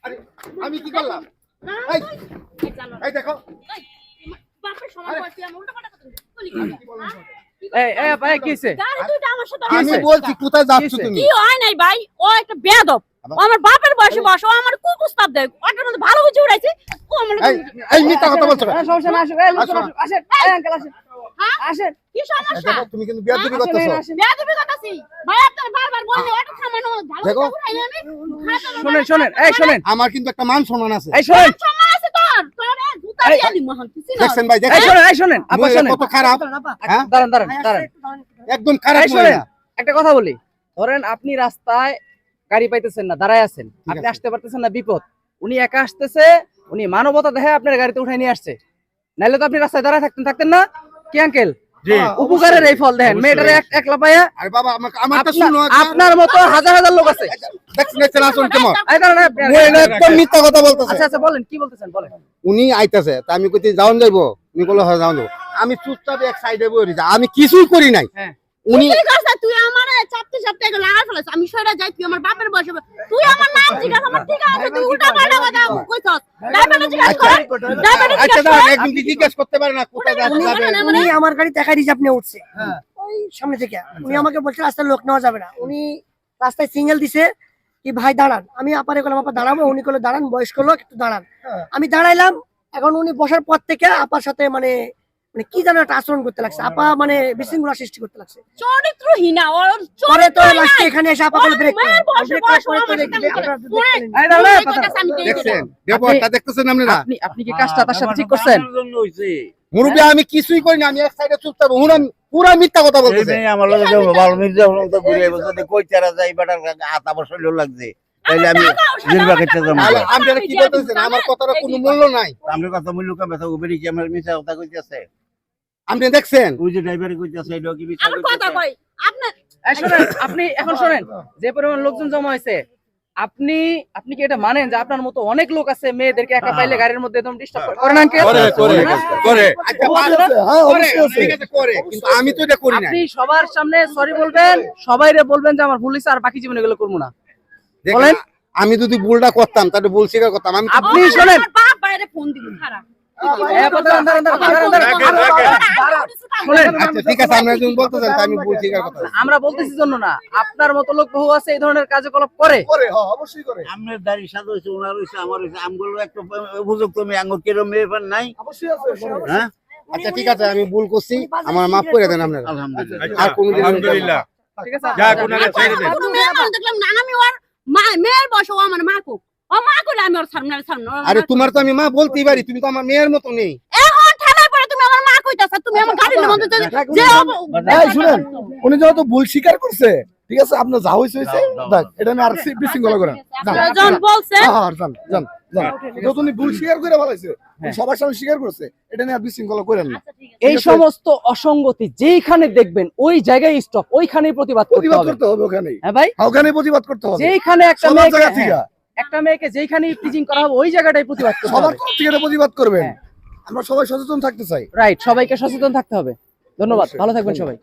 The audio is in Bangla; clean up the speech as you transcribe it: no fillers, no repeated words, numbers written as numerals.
আরে আমি কি করলাম? এই দেখো বাপের সময় বলছি আমি উল্টা পাল্টা কথা বলি এই ভাই কি হইছে? গাড়ি দুইটা আমার সাথে আমি বলছি কোথায় যাচ্ছ তুমি? কি হয় নাই ভাই, ও একটা বেয়াদব। ও আমার বাপের বয়সে বসে, ও আমার কুকুস্তাব দেয়। ওটার মধ্যে ভালো বুঝে উড়াইছে। ও আমার এই মিথ্যা কথা বলছো কেন? সমস্যা না, আসেন এই লোকজন আসেন, এই আঙ্কেল আসেন। হ্যাঁ? আসেন। কি সমস্যা? দেখো তুমি কিন্তু বেয়াদবি করতেছো। বেয়াদবি করতেছি ভাই, আপনার বারবার বললে ওটা থামানো ভালো দেখো। করে উড়াইলে আমি শুনেন এই শুনেন আমার কিন্তু একটা মান সম্মান আছে। এই শুনেন সময় আছে তোর তোরে জুতা দিয়ে দি মহান কিছু না। দেখছেন ভাই এই দেখছেন শুনেন আপা মহিলা শুনেন কত খারাপ। হ্যাঁ দাঁড়ান একদম খারাপ এই শুনেন মহিলা। একটা কথা বলি, ধরেন আপনি রাস্তায় গাড়ি পাইতেছেন না, দাঁড়ায় আছেন, আপনি আছে। আসতে পারতেছেন না, বিপদ, উনি একা আসতেছে, উনি মানবতা দেখে আপনার গাড়িতে উঠাই নিয়ে আসছে, নাইলে তো আপনি রাস্তায় দাঁড়ায় থাকতেন না কি আঙ্কেল? জি উপকারের এই ফল দেখেন, মেয়েটারে একলা পাইয়া আরে বাবা আমারটা শুনো। আপনার মতো হাজার হাজার লোক আছে। দেখছেন আসুন কেমন এই দাঁড়ান, আপনি- মহিলা একদম মিথ্যা কথা বলতেছে। আচ্ছা বলেন কি বলতেছেন বলেন। উনি আইতাছে তা আমি কইতে যাওন যাইবো, উনি বললো হ্যাঁ যাওন যাবো। আমি চুপচাপ এক সাইডে বসে যা, আমি কিছুই করি নাই। হ্যাঁ উনি তুই কাছে তুই আমারে চাপতে চাপতে এগুলো লাগা ফেলাস। আমি সরে যাই, তুই আমার বাপের বয়সে তুই আমার নাম জিজ্ঞাসা আমার ঠিক আছে, তুই উল্টা পাল্টা কথা কইছস। ড্রাইভারে জিজ্ঞাসা কর, ড্রাইভারে আচ্ছা জিজ্ঞাসা দাঁড়ান, কর। একদম কি জিজ্ঞেস করতে পারে না কোথায় যাবে? উনি আমার গাড়ি দেখা রিজার্ভ নিয়ে উঠছে ওই সামনে থেকে। উনি আমাকে বলছে রাস্তায় লোক নেওয়া যাবে না, উনি রাস্তায় সিগন্যাল দিছে কি ভাই দাঁড়ান। আমি আপারে বললাম আপা দাঁড়াবো, উনি বললো দাঁড়ান, বয়স্ক লোক একটু দাঁড়ান। আমি দাঁড়াইলাম। এখন উনি বসার পর থেকে আপার সাথে মানে মানে কি যেন একটা আচরণ করতে লাগছে, আপা মানে বিশৃঙ্খলা সৃষ্টি করতে লাগছে। চরিত্রহীনা ওর পরে তো চরিত্রই লাস্টে নাই। এখানে এসে আপা বলে ব্রেক মায়ের বয়সে বয়স আমার সাথে এই দাঁড়ান, এই কথা। দেখছেন ব্যবহারটা দেখতেছেন আপনারা? আপনি কি কাজটা তার সাথে ঠিক করছেন? মুরব্বী আমি কিছুই করি না, আমি এক সাইডে চুপচাপ পুরা মিথ্যা কথা বলতেছে। আমার লগে যাবো ভালো মির্জা তো ঘুরে বসে কই চারা যাই বেটার আতা বছর লাগছে তাইলে আমি জিরবা খেতে যাবো। তাহলে আপনারা কি বলতেছেন? আমার কথার কোনো মূল্য নাই। আমরা কথা মূল্য কম আছে উবেরি কি আমার মিছা কথা কইতেছে? আপনি দেখছেন ওই যে ড্রাইভারে কইতেছে এটা কি মিছা আমার কথা কই আপনার এই শুনেন, আপনি এখন শুনেন, যে পরিমাণ লোকজন জমা হয়েছে, আপনি কি এটা মানেন যে আপনার মতো অনেক লোক আছে মেয়েদেরকে একা পাইলে গাড়ির মধ্যে একদম ডিস্টার্ব করেন আঙ্কেল? করে আচ্ছা ঠিক আছে করে, কিন্তু আমি তো এটা করি না। আপনি সবার সামনে সরি বলবেন, সবাইরে বলবেন যে আমার ভুল হইছে, আর বাকি জীবনে এগুলো করবো না। বলেন। আমি যদি ভুলটা করতাম তাহলে ভুল স্বীকার করতাম। আমি আপনি শোনেন, আমার বাপ বাইরে ফোন দিবি খারাপ। শোনেন, আচ্ছা ঠিক আছে, আপনারা যখন বলতেছেন তাই আমি ভুল স্বীকার করতাম। আমরা বলতেছি জন্য না, আপনার মতো লোক বহু আছে এই ধরনের কার্যকলাপ করে। অবশ্যই করে। আমার দাড়ি সাদা হইছে ওনার হইছে আমার হইছে আমগুলো একটা উপযুক্ত মেয়ে আঙ্গুর কিরম মেয়ে পান নাই। হ্যাঁ আচ্ছা ঠিক আছে, আমি ভুল করছি, আমার মাফ করে দেন আপনারা। আলহামদুলিল্লাহ আর কোনোদিন আলহামদুলিল্লাহ। ঠিক আছে? যা কোনারে ছেড়ে দে। কোনো মেয়ে মানুষ দেখলাম না, আমি ওর মেয়ের বয়সে ও আমার মা কো, ও মা কইলে আমি ওর সামনে আরে তোমার তো আমি মা বলতেই পারি, তুমি তো আমার মেয়ের মতো নেই। এখন ঠেলায় পড়ে তুমি আমার মা কইতাছ, তুমি আমার গাড়ির মধ্যে যে এই শুনেন, উনি যেহেতু ভুল স্বীকার করছে, ঠিক আছে, আপনার যা হইছে হইছে, দেখ এটা নিয়ে আর বিশৃঙ্খলা করেন। জন বলছে যান যেহেতু উনি ভুল স্বীকার করে ফেলাইছে, উনি সবার সামনে স্বীকার করছে, এটা নিয়ে আর বিশৃঙ্খলা করেন না। এই সমস্ত অসঙ্গতি যেইখানে দেখবেন ওই জায়গায় স্টপ, ওইখানেই প্রতিবাদ করতে প্রতিবাদ হবে। করতে হবে ওখানেই, হ্যাঁ ভাই, ওখানেই প্রতিবাদ করতে হবে। যেইখানে একটা সবার মেয়েকে, জায়গা থেকে, একটা মেয়েকে যেইখানেই টিজিং করা হবে ওই জায়গাটাই প্রতিবাদ করতে সবার হবে। তরফ থেকে এটা প্রতিবাদ করবেন। হ্যাঁ। আমরা সবাই সচেতন থাকতে চাই। রাইট, সবাইকে সচেতন থাকতে হবে। ধন্যবাদ, ভালো থাকবেন সবাই।